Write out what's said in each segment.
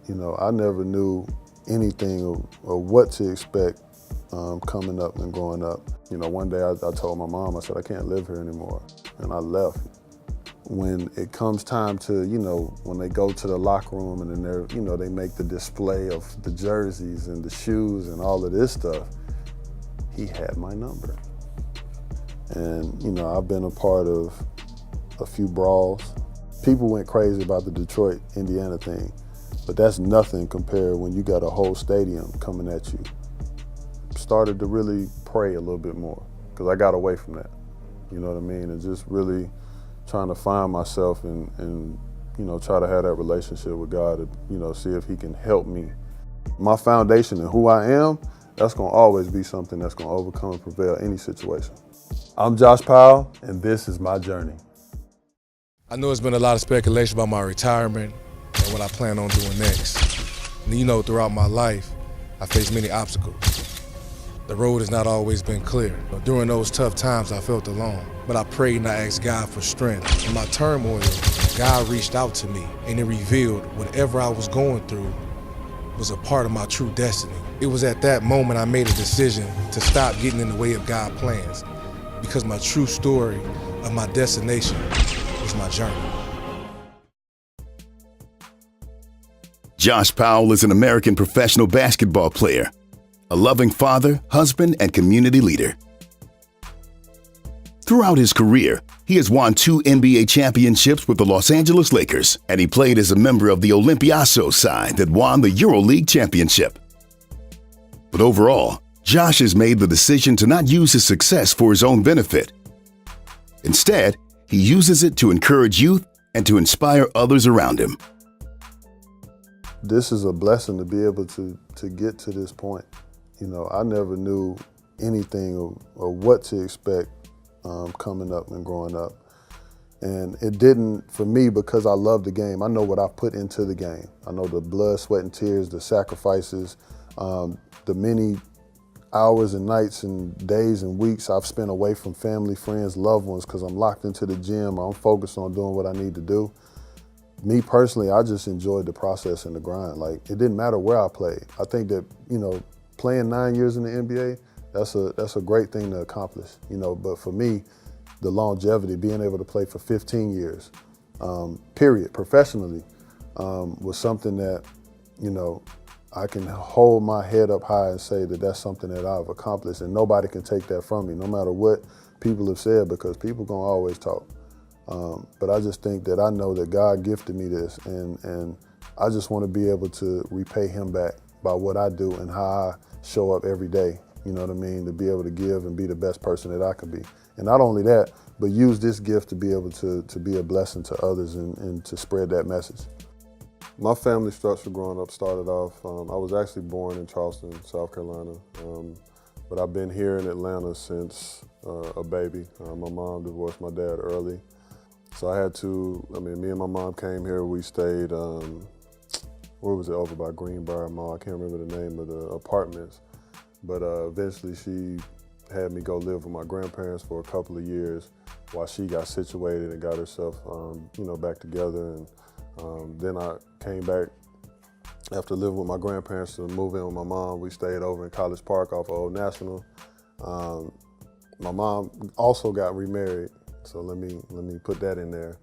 You know, I never knew anything or what to expect coming up and growing up. You know, one day I told my mom, I said, I can't live here anymore, and I left. When it comes time to, you know, when they go to the locker room and then they're, you know, they make the display of the jerseys and the shoes and all of this stuff, he had my number. And, you know, I've been a part of a few brawls. People went crazy about the Detroit, Indiana thing, but that's nothing compared when you got a whole stadium coming at you. Started to really pray a little bit more, because I got away from that, you know what I mean? And just really trying to find myself and you know, try to have that relationship with God to, you know, see if he can help me. My foundation and who I am, that's gonna always be something that's gonna overcome and prevail any situation. I'm Josh Powell, and this is my journey. I know there's been a lot of speculation about my retirement and what I plan on doing next. And you know, throughout my life, I faced many obstacles. The road has not always been clear. During those tough times, I felt alone, but I prayed and I asked God for strength. In my turmoil, God reached out to me and it revealed whatever I was going through was a part of my true destiny. It was at that moment I made a decision to stop getting in the way of God's plans, because my true story of my destination was my journey. Josh Powell is an American professional basketball player, a loving father, husband, and community leader. Throughout his career, he has won 2 NBA championships with the Los Angeles Lakers, and he played as a member of the Olympiacos side that won the EuroLeague championship. But overall, Josh has made the decision to not use his success for his own benefit. Instead, he uses it to encourage youth and to inspire others around him. This is a blessing to be able to get to this point. You know, I never knew anything or what to expect coming up and growing up. And it didn't, for me, because I love the game. I know what I put into the game. I know the blood, sweat, and tears, the sacrifices, the many hours and nights and days and weeks I've spent away from family, friends, loved ones, because I'm locked into the gym, or I'm focused on doing what I need to do. Me personally, I just enjoyed the process and the grind. Like, it didn't matter where I played. I think that, you know, playing 9 years in the NBA, that's a great thing to accomplish, you know. But for me, the longevity, being able to play for 15 years, period, professionally, was something that, you know, I can hold my head up high and say that that's something that I've accomplished, and nobody can take that from me, no matter what people have said, because people gonna always talk. But I just think that I know that God gifted me this, and I just want to be able to repay him back by what I do and how I show up every day, you know what I mean, to be able to give and be the best person that I can be. And not only that, but use this gift to be able to be a blessing to others and to spread that message. My family structure growing up started off, I was actually born in Charleston, South Carolina, but I've been here in Atlanta since a baby. My mom divorced my dad early. So I had to, me and my mom came here, we stayed, where was it, over by Greenbrier Mall, I can't remember the name of the apartments, but eventually she had me go live with my grandparents for a couple of years while she got situated and got herself, you know, back together. And then I came back after living with my grandparents to move in with my mom. We stayed over in College Park off of Old National. My mom also got remarried, so let me put that in there.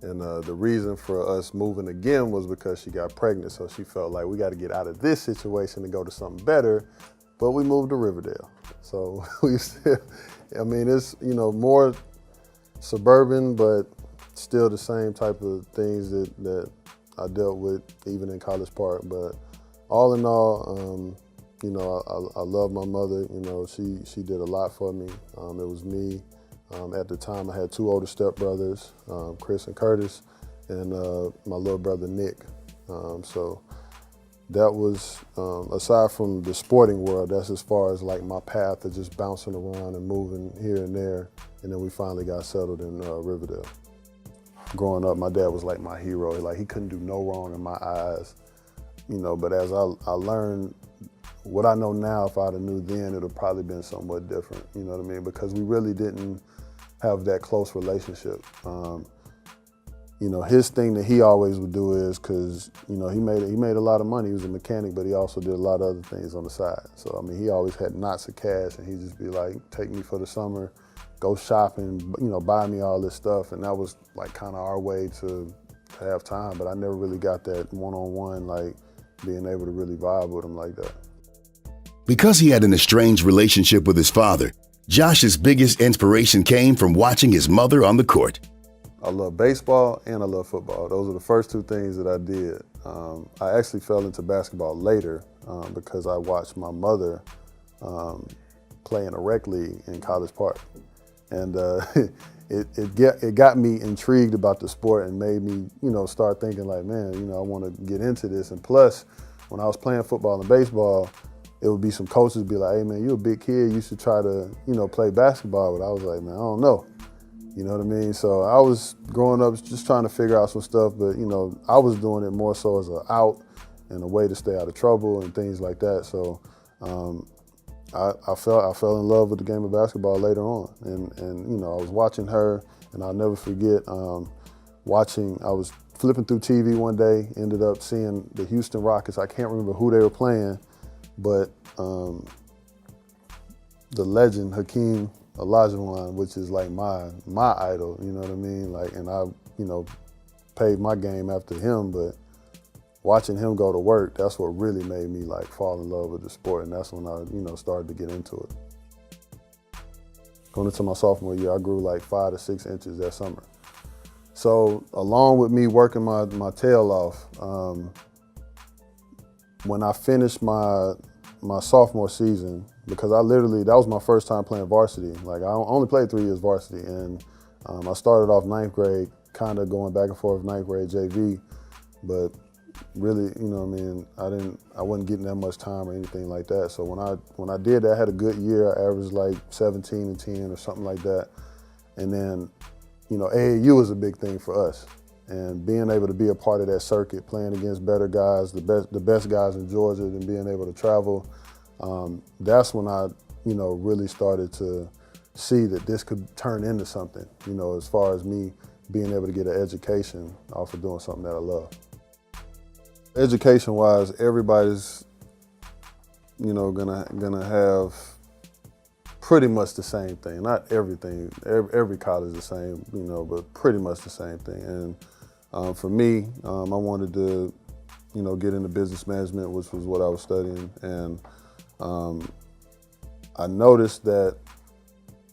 And the reason for us moving again was because she got pregnant, so she felt like we got to get out of this situation and go to something better, but we moved to Riverdale. So we still, it's, you know, more suburban, but still the same type of things that I dealt with even in College Park. But all in all, you know, I love my mother. You know, she did a lot for me. It was me. At the time, I had 2 older stepbrothers, Chris and Curtis, and my little brother, Nick. So that was, aside from the sporting world, that's as far as like my path of just bouncing around and moving here and there. And then we finally got settled in Riverdale. Growing up, my dad was like my hero. Like, he couldn't do no wrong in my eyes, you know, but as I learned what I know now, if I'd have knew then, it would have probably been somewhat different, you know what I mean? Because we really didn't have that close relationship. you know, his thing that he always would do is, because, you know, he made a lot of money. He was a mechanic, but he also did a lot of other things on the side. So, I mean, he always had knots of cash, and he'd just be like, take me for the summer, go shopping, you know, buy me all this stuff. And that was like kind of our way to have time. But I never really got that one-on-one, like being able to really vibe with him like that. Because he had an estranged relationship with his father, Josh's biggest inspiration came from watching his mother on the court. I love baseball and I love football. Those are the first two things that I did. I actually fell into basketball later because I watched my mother play in a rec league in College Park. And it got me intrigued about the sport and made me, you know, start thinking like, man, you know, I want to get into this. And plus, when I was playing football and baseball, it would be some coaches be like, hey man, you're a big kid, you should try to, you know, play basketball. But I was like, man, I don't know. You know what I mean? So I was growing up just trying to figure out some stuff, but you know, I was doing it more so as an out and a way to stay out of trouble and things like that. So I fell in love with the game of basketball later on. And you know, I was watching her, and I'll never forget I was flipping through TV one day, ended up seeing the Houston Rockets. I can't remember who they were playing, but the legend, Hakeem Olajuwon, which is like my idol, you know what I mean? Like, and I, you know, paid my game after him, but watching him go to work, that's what really made me like fall in love with the sport, and that's when I, you know, started to get into it. Going into my sophomore year, I grew like 5 to 6 inches that summer. So along with me working my tail off, when I finished my sophomore season, because that was my first time playing varsity. Like I only played 3 years varsity, and I started off 9th grade, kind of going back and forth 9th grade JV, but really, you know what I mean, I wasn't getting that much time or anything like that. So when I did that, I had a good year. I averaged like 17 and 10 or something like that. And then, you know, AAU was a big thing for us. And being able to be a part of that circuit, playing against better guys, the best guys in Georgia, and being able to travel, that's when I, you know, really started to see that this could turn into something, you know, as far as me being able to get an education off of doing something that I love. Education-wise, everybody's, you know, gonna have pretty much the same thing. Not everything, every college is the same, you know, but pretty much the same thing. And for me, I wanted to, you know, get into business management, which was what I was studying. And I noticed that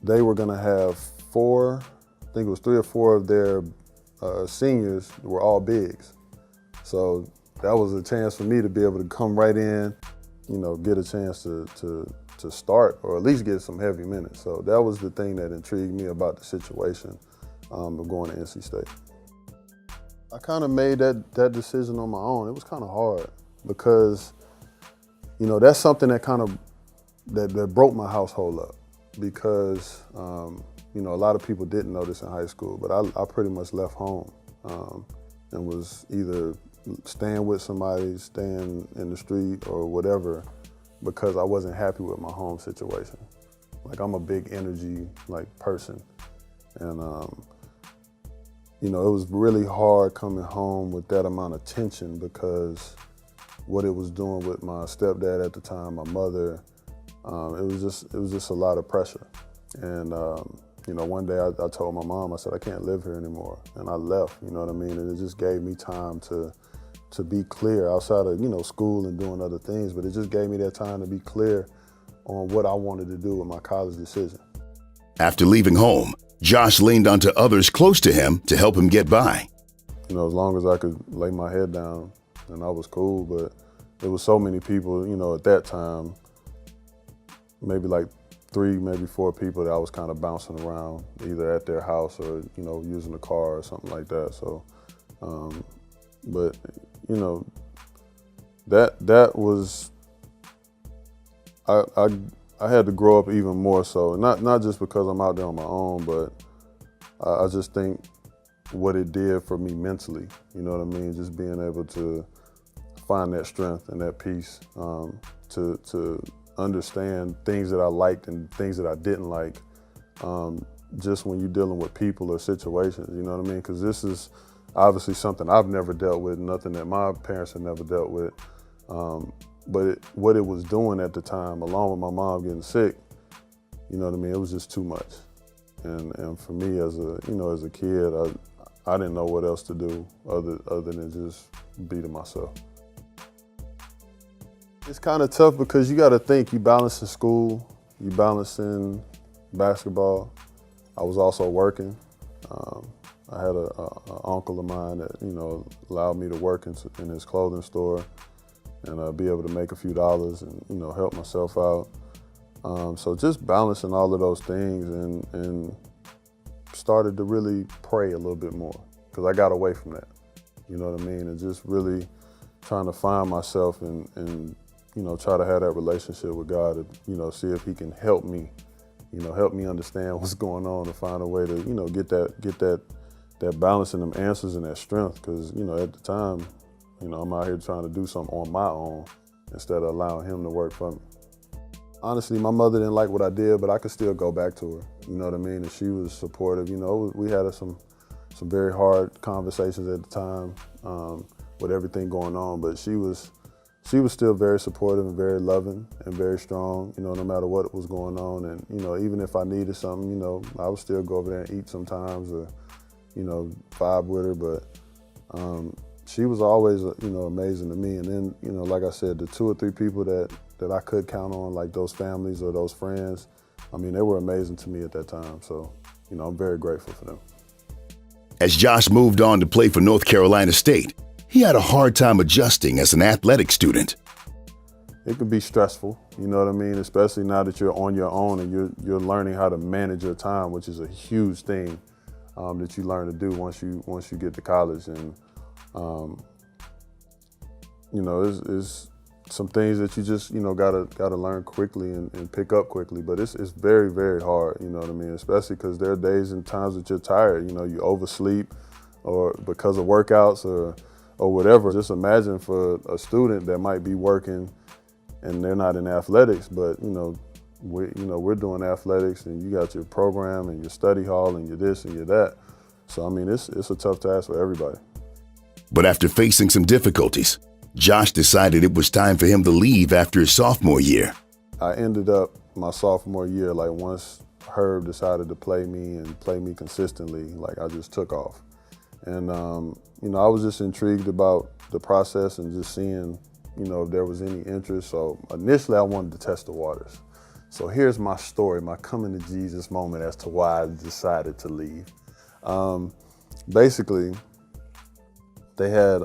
they were gonna have 4, I think it was 3 or 4 of their seniors were all bigs. So that was a chance for me to be able to come right in, you know, get a chance to start or at least get some heavy minutes. So that was the thing that intrigued me about the situation of going to NC State. I kind of made that decision on my own. It was kind of hard because, you know, that's something that kind of that broke my household up because, you know, a lot of people didn't know this in high school, but I pretty much left home and was either staying with somebody, staying in the street or whatever, because I wasn't happy with my home situation. Like, I'm a big energy person. And you know, it was really hard coming home with that amount of tension because what it was doing with my stepdad at the time, my mother, it was just a lot of pressure. And you know, one day I told my mom, I said, I can't live here anymore. And I left, you know what I mean? And it just gave me time to be clear outside of, you know, school and doing other things, but it just gave me that time to be clear on what I wanted to do with my college decision. After leaving home, Josh leaned onto others close to him to help him get by. You know, as long as I could lay my head down, and I was cool, but there was so many people, you know, at that time, maybe like 3, maybe 4 people that I was kind of bouncing around, either at their house or, you know, using a car or something like that. So, but, you know, that was, I had to grow up even more so, not just because I'm out there on my own, but I just think what it did for me mentally, you know what I mean? Just being able to find that strength and that peace, to understand things that I liked and things that I didn't like, just when you're dealing with people or situations, you know what I mean? Because this is obviously something I've never dealt with, nothing that my parents had never dealt with. But what it was doing at the time, along with my mom getting sick, you know what I mean, it was just too much. And for me as a kid, I didn't know what else to do other than just be to myself. It's kind of tough because you got to think, you balance in school, you balance in basketball. I was also working. I had an uncle of mine that, allowed me to work in his clothing store and be able to make a few dollars and, help myself out. So just balancing all of those things and started to really pray a little bit more because I got away from that, you know what I mean? And just really trying to find myself and try to have that relationship with God and, see if he can help me, help me understand what's going on and find a way to, get that balance and them answers and that strength. Because, at the time, I'm out here trying to do something on my own instead of allowing him to work for me. Honestly, my mother didn't like what I did, but I could still go back to her, you know what I mean? And she was supportive. We had some very hard conversations at the time with everything going on, but she was still very supportive and very loving and very strong, no matter what was going on. And, even if I needed something, I would still go over there and eat sometimes or, vibe with her. But she was always, amazing to me. And then, like I said, the 2 or 3 people that I could count on, like those families or those friends, they were amazing to me at that time. So, I'm very grateful for them. As Josh moved on to play for North Carolina State, he had a hard time adjusting as an athletic student. It can be stressful, you know what I mean? Especially now that you're on your own and you're learning how to manage your time, which is a huge thing that you learn to do once you get to college. And it's some things that you just gotta learn quickly and pick up quickly. But it's very, very hard, you know what I mean? Especially because there are days and times that you're tired, you oversleep or because of workouts or whatever. Just imagine for a student that might be working and they're not in athletics, but we're doing athletics and you got your program and your study hall and your this and your that. So it's a tough task for everybody. But after facing some difficulties, Josh decided it was time for him to leave after his sophomore year. I ended up my sophomore year, like once Herb decided to play me consistently, like I just took off. And I was just intrigued about the process and just seeing, if there was any interest. So initially I wanted to test the waters. So here's my story, my coming to Jesus moment as to why I decided to leave. Basically, they had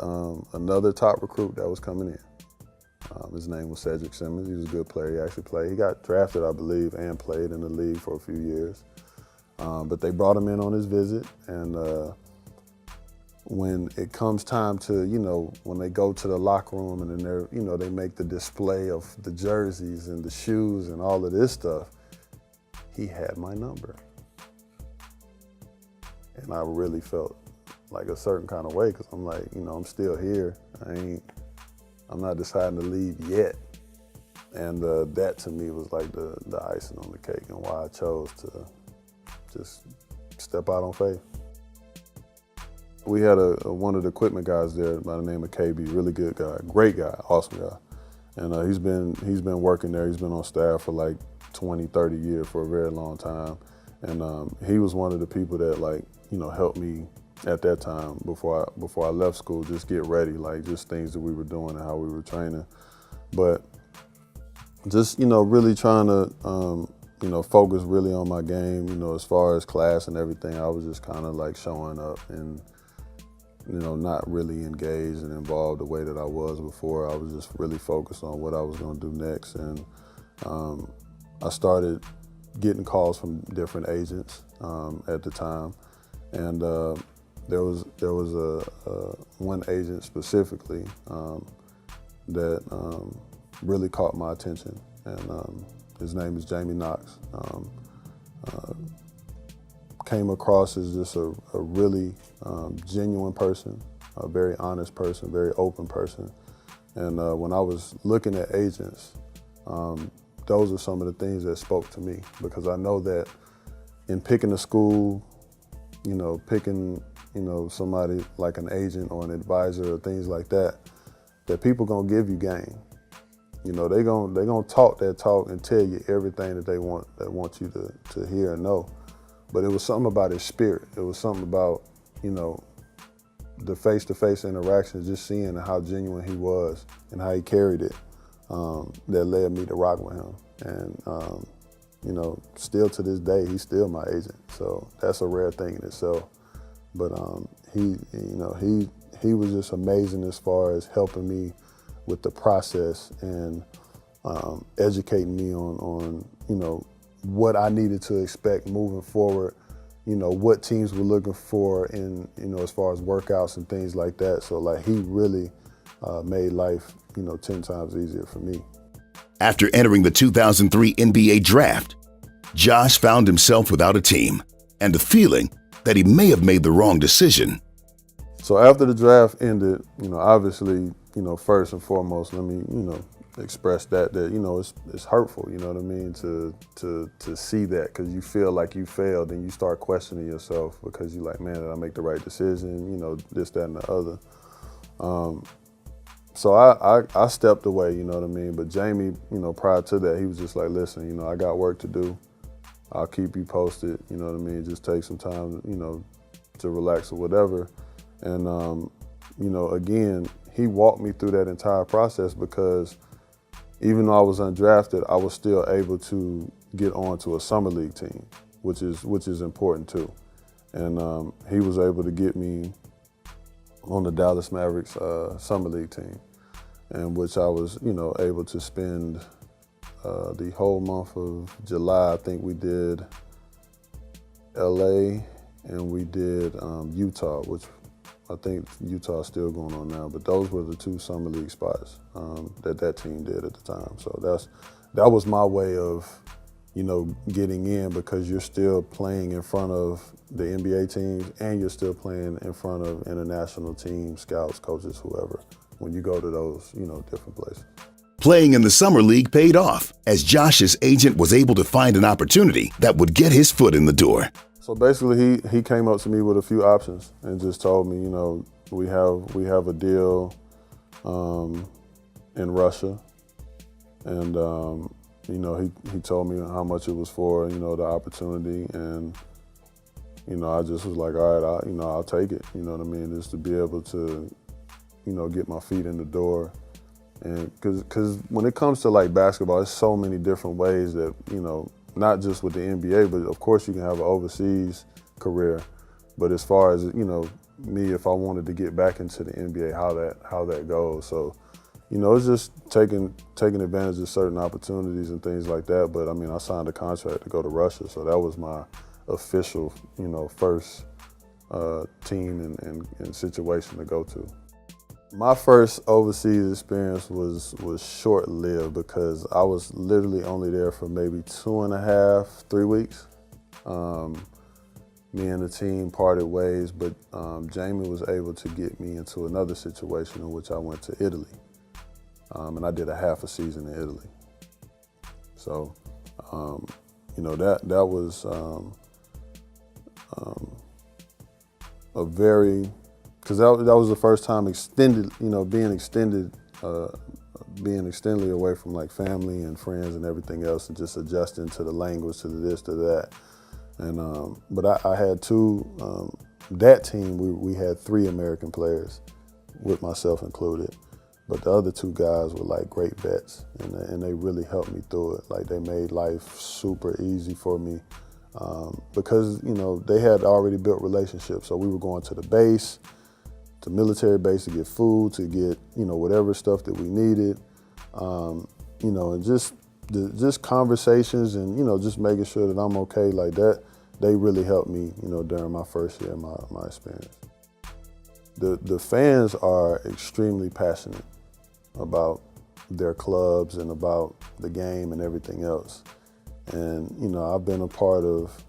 another top recruit that was coming in. His name was Cedric Simmons. He was a good player. He actually played. He got drafted, I believe, and played in the league for a few years. But they brought him in on his visit, and when it comes time to, when they go to the locker room and then they make the display of the jerseys and the shoes and all of this stuff, he had my number. And I really felt like a certain kind of way because I'm like, I'm still here. I'm not deciding to leave yet. And that to me was like the icing on the cake and why I chose to just step out on faith. We had one of the equipment guys there by the name of KB, really good guy, great guy, awesome guy. And he's been working there. He's been on staff for like 20, 30 years for a very long time. And he was one of the people that helped me at that time before I left school, just get ready, like just things that we were doing and how we were training. But just, really trying to, focus really on my game, as far as class and everything. I was just kind of like showing up and, not really engaged and involved the way that I was before. I was just really focused on what I was going to do next. And I started getting calls from different agents at the time. And there was one agent specifically that really caught my attention. And his name is Jamie Knox. Came across as just a really genuine person, a very honest person, very open person. And when I was looking at agents, those are some of the things that spoke to me because I know that in picking a school, picking somebody like an agent or an advisor or things like that, that people gonna give you game. They gonna talk that talk and tell you everything that they want you to hear and know. But it was something about his spirit. It was something about, the face-to-face interactions, just seeing how genuine he was and how he carried it, that led me to rock with him. And still to this day, he's still my agent. So that's a rare thing in itself. But he was just amazing as far as helping me with the process and educating me on what I needed to expect moving forward, what teams were looking for in, as far as workouts and things like that. So like he really made life, 10 times easier for me. After entering the 2003 NBA draft, Josh found himself without a team and the feeling that he may have made the wrong decision. So after the draft ended, obviously, first and foremost, let me, express that it's hurtful, you know what I mean, to see that, because you feel like you failed and you start questioning yourself because you're like, man, did I make the right decision, this, that, and the other. So I stepped away, you know what I mean, but Jamie, prior to that, he was just like, listen, I got work to do. I'll keep you posted, you know what I mean, just take some time, to relax or whatever. And, again, he walked me through that entire process because even though I was undrafted, I was still able to get onto a summer league team, which is important too. And he was able to get me on the Dallas Mavericks summer league team, in which I was, able to spend the whole month of July. I think we did LA and we did Utah, which I think Utah is still going on now, but those were the two summer league spots that team did at the time. So that was my way of, getting in, because you're still playing in front of the NBA teams and you're still playing in front of international teams, scouts, coaches, whoever, when you go to those, different places. Playing in the summer league paid off as Josh's agent was able to find an opportunity that would get his foot in the door. So basically, he came up to me with a few options and just told me, we have a deal in Russia, and he told me how much it was for, the opportunity, and I just was like, all right, I'll take it, you know what I mean, just to be able to, get my feet in the door, and because when it comes to like basketball, there's so many different ways that not just with the NBA, but of course you can have an overseas career. But as far as, me, if I wanted to get back into the NBA, how that goes. So, it's just taking advantage of certain opportunities and things like that. But I mean, I signed a contract to go to Russia, so that was my official, first team and situation to go to. My first overseas experience was short-lived because I was literally only there for maybe 2.5, 3 weeks. Me and the team parted ways, but Jamie was able to get me into another situation in which I went to Italy. And I did a half a season in Italy. So, that was a very, because that was the first time extended, being extendedly away from like family and friends and everything else, and just adjusting to the language, to the this, to that. And but I had two. That team, we had 3 American players, with myself included. But the other 2 guys were like great vets, and they really helped me through it. Like they made life super easy for me. Because they had already built relationships, so we were going to the base, to military base, to get food, to get whatever stuff that we needed, and just conversations and just making sure that I'm okay like that. They really helped me during my first year, my experience. The fans are extremely passionate about their clubs and about the game and everything else. And I've been a part of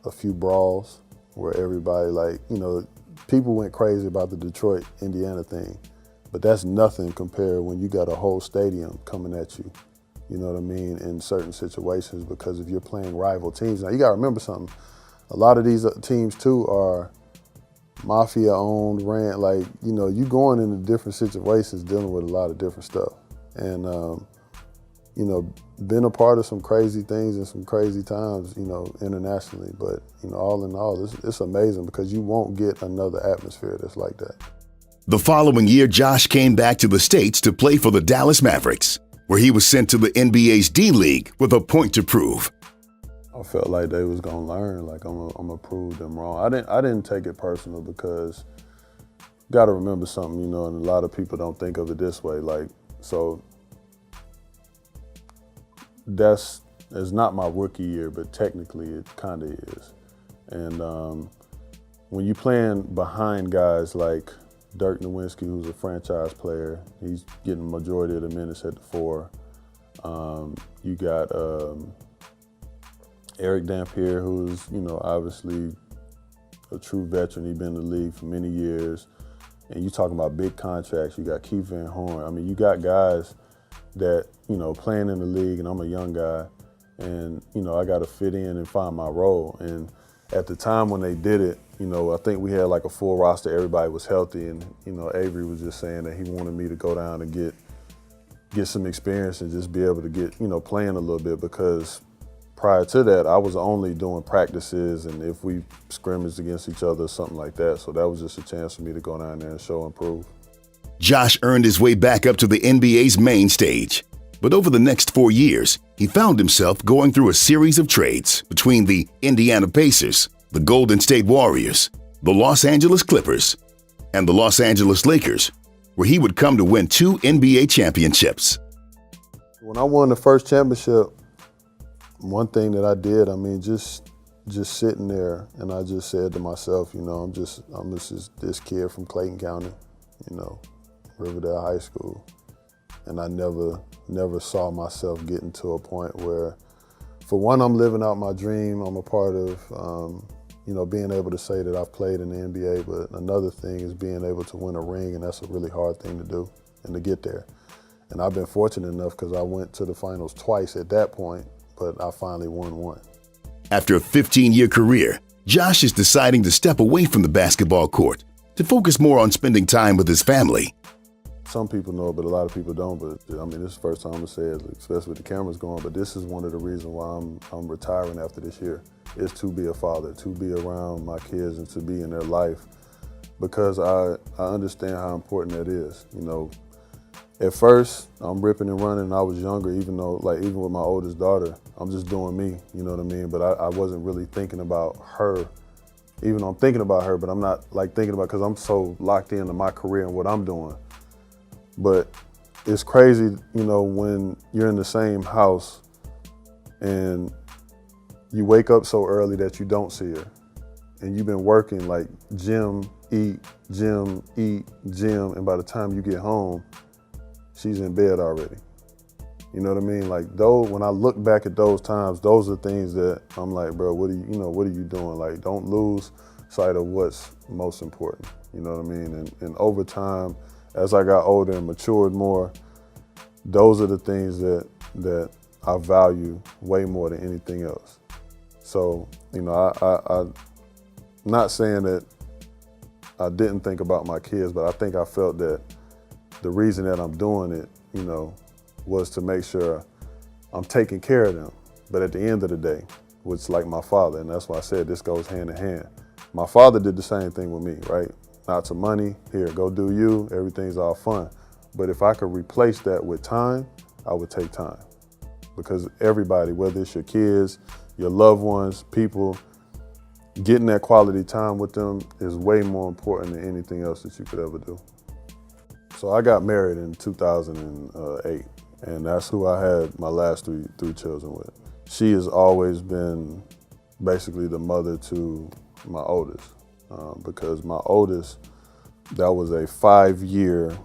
a few brawls where everybody people went crazy about the Detroit, Indiana thing, but that's nothing compared when you got a whole stadium coming at you, you know what I mean, in certain situations, because if you're playing rival teams. Now you gotta remember something, a lot of these teams too are, mafia-owned, like, you know, you going into different situations dealing with a lot of different stuff. And, you know, been a part of some crazy things and some crazy times, you know, internationally. But, you know, all in all, it's amazing because you won't get another atmosphere that's like that. The following year, Josh came back to the States to play for the Dallas Mavericks, where he was sent to the NBA's D-League with a point to prove. I felt like they was gonna learn, like I'm gonna prove them wrong. I didn't take it personal because you gotta remember something, you know, and a lot of people don't think of it this way. Like, so it's not my rookie year, but technically it kind of is. And when you playing behind guys like Dirk Nowitzki, who's a franchise player, he's getting the majority of the minutes at the 4. You got Eric Dampier, who's, you know, obviously a true veteran. He's been in the league for many years. And you talking about big contracts. You got Keith Van Horn. I mean, you got guys that, you know, playing in the league, and I'm a young guy, and, you know, I got to fit in and find my role. And at the time when they did it, you know, I think we had like a full roster. Everybody was healthy, and, you know, Avery was just saying that he wanted me to go down and get some experience and just be able to get, you know, playing a little bit, because prior to that, I was only doing practices and if we scrimmaged against each other or something like that. So that was just a chance for me to go down there and show and prove. Josh earned his way back up to the NBA's main stage. But over the next 4 years, he found himself going through a series of trades between the Indiana Pacers, the Golden State Warriors, the Los Angeles Clippers, and the Los Angeles Lakers, where he would come to win 2 NBA championships. When I won the first championship, one thing that I did, I mean, just sitting there, and I just said to myself, you know, I'm just this kid from Clayton County, you know, Riverdale High School, and I never saw myself getting to a point where, for one, I'm living out my dream. I'm a part of, you know, being able to say that I've played in the NBA, but another thing is being able to win a ring, and that's a really hard thing to do and to get there. And I've been fortunate enough because I went to the finals twice at that point, but I finally won one. After a 15-year career, Josh is deciding to step away from the basketball court to focus more on spending time with his family. Some people know, but a lot of people don't. But I mean, this is the first time I'm gonna say it, especially with the cameras going. But this is one of the reasons why I'm retiring after this year, is to be a father, to be around my kids, and to be in their life, because I understand how important that is. You know, at first I'm ripping and running. And I was younger, even with my oldest daughter, I'm just doing me. You know what I mean? But I wasn't really thinking about her. Even though I'm thinking about her, but I'm not like thinking about, because I'm so locked into my career and what I'm doing. But it's crazy, you know, when you're in the same house and you wake up so early that you don't see her, and you've been working like gym, eat, gym, and by the time you get home, she's in bed already. You know what I mean? Like, when I look back at those times, those are things that I'm like, bro, what are you doing? Like, don't lose sight of what's most important. You know what I mean? And over time, as I got older and matured more, those are the things that I value way more than anything else. So, you know, I'm not saying that I didn't think about my kids, but I think I felt that the reason that I'm doing it, you know, was to make sure I'm taking care of them. But at the end of the day, which, like my father, and that's why I said this goes hand in hand. My father did the same thing with me, right? Not to money, here, go do you, everything's all fun. But if I could replace that with time, I would take time. Because everybody, whether it's your kids, your loved ones, people, getting that quality time with them is way more important than anything else that you could ever do. So I got married in 2008, and that's who I had my last three children with. She has always been basically the mother to my oldest. Because my oldest, that was a 5-year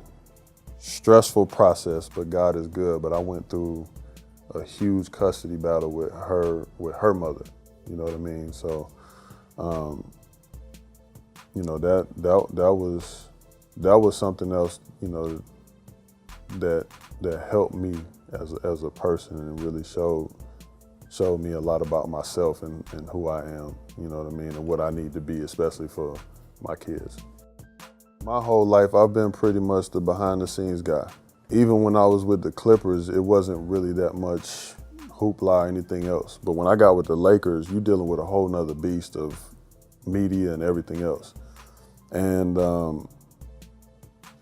stressful process, but God is good. But I went through a huge custody battle with her mother. You know what I mean? So, you know, that was something else, you know, that helped me as a person, and really showed me a lot about myself and who I am, you know what I mean, and what I need to be, especially for my kids. My whole life, I've been pretty much the behind-the-scenes guy. Even when I was with the Clippers, it wasn't really that much hoopla or anything else. But when I got with the Lakers, you're dealing with a whole nother beast of media and everything else. And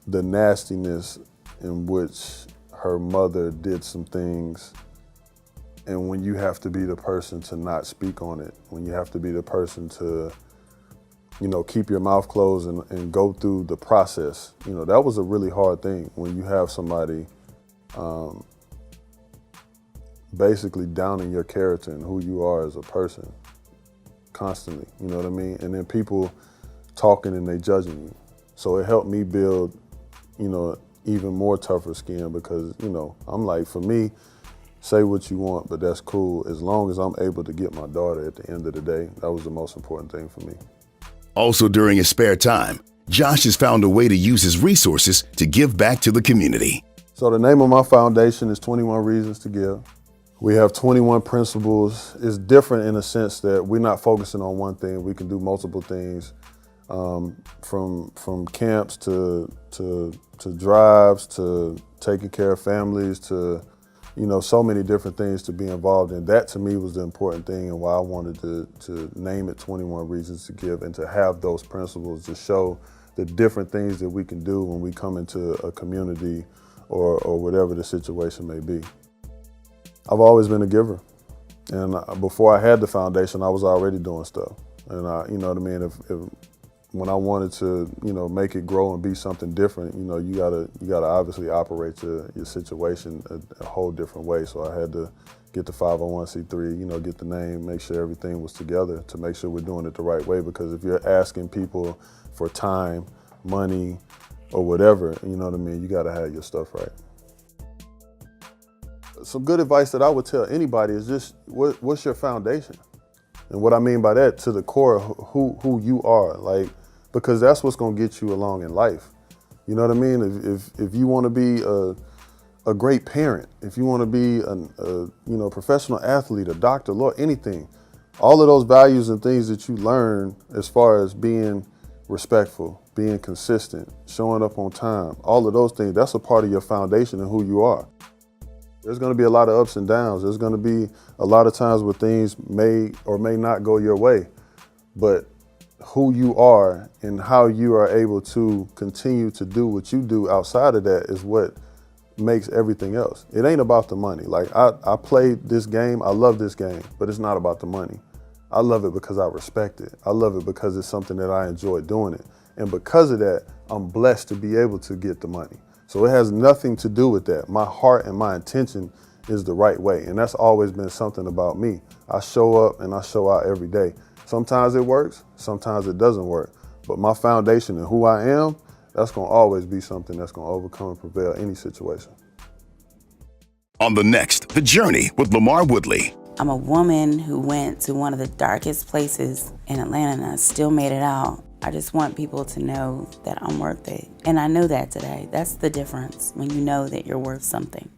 the nastiness in which her mother did some things, and when you have to be the person to not speak on it, when you have to be the person to, you know, keep your mouth closed and go through the process, you know, that was a really hard thing when you have somebody basically downing your character and who you are as a person constantly, you know what I mean? And then people talking and they judging you. So it helped me build, you know, even more tougher skin because, you know, I'm like, for me, say what you want, but that's cool. As long as I'm able to get my daughter at the end of the day, that was the most important thing for me. Also during his spare time, Josh has found a way to use his resources to give back to the community. So the name of my foundation is 21 Reasons to Give. We have 21 principles. It's different in a sense that we're not focusing on one thing. We can do multiple things, from camps to drives to taking care of families to, you know, so many different things to be involved in. That to me was the important thing and why I wanted to name it 21 Reasons to Give and to have those principles to show the different things that we can do when we come into a community or whatever the situation may be. I've always been a giver. And before I had the foundation, I was already doing stuff. And you know what I mean? When I wanted to, you know, make it grow and be something different, you know, you gotta obviously operate your situation a whole different way. So I had to get the 501c3, you know, get the name, make sure everything was together to make sure we're doing it the right way. Because if you're asking people for time, money, or whatever, you know what I mean, you gotta have your stuff right. Some good advice that I would tell anybody is just, what's your foundation? And what I mean by that, to the core, who you are, like, because that's what's gonna get you along in life. You know what I mean? If you wanna be a great parent, if you wanna be a you know, professional athlete, a doctor, lawyer, anything, all of those values and things that you learn as far as being respectful, being consistent, showing up on time, all of those things, that's a part of your foundation and who you are. There's gonna be a lot of ups and downs. There's gonna be a lot of times where things may or may not go your way, but who you are and how you are able to continue to do what you do outside of that is what makes everything else. It ain't about the money. Like I played this game, I love this game, but it's not about the money. I love it because I respect it. I love it because it's something that I enjoy doing it. And because of that, I'm blessed to be able to get the money. So it has nothing to do with that. My heart and my intention is the right way. And that's always been something about me. I show up and I show out every day. Sometimes it works, sometimes it doesn't work. But my foundation and who I am, that's gonna always be something that's gonna overcome and prevail any situation. On the next, The Journey with LaMarr Woodley. I'm a woman who went to one of the darkest places in Atlanta and I still made it out. I just want people to know that I'm worth it. And I know that today. That's the difference when you know that you're worth something.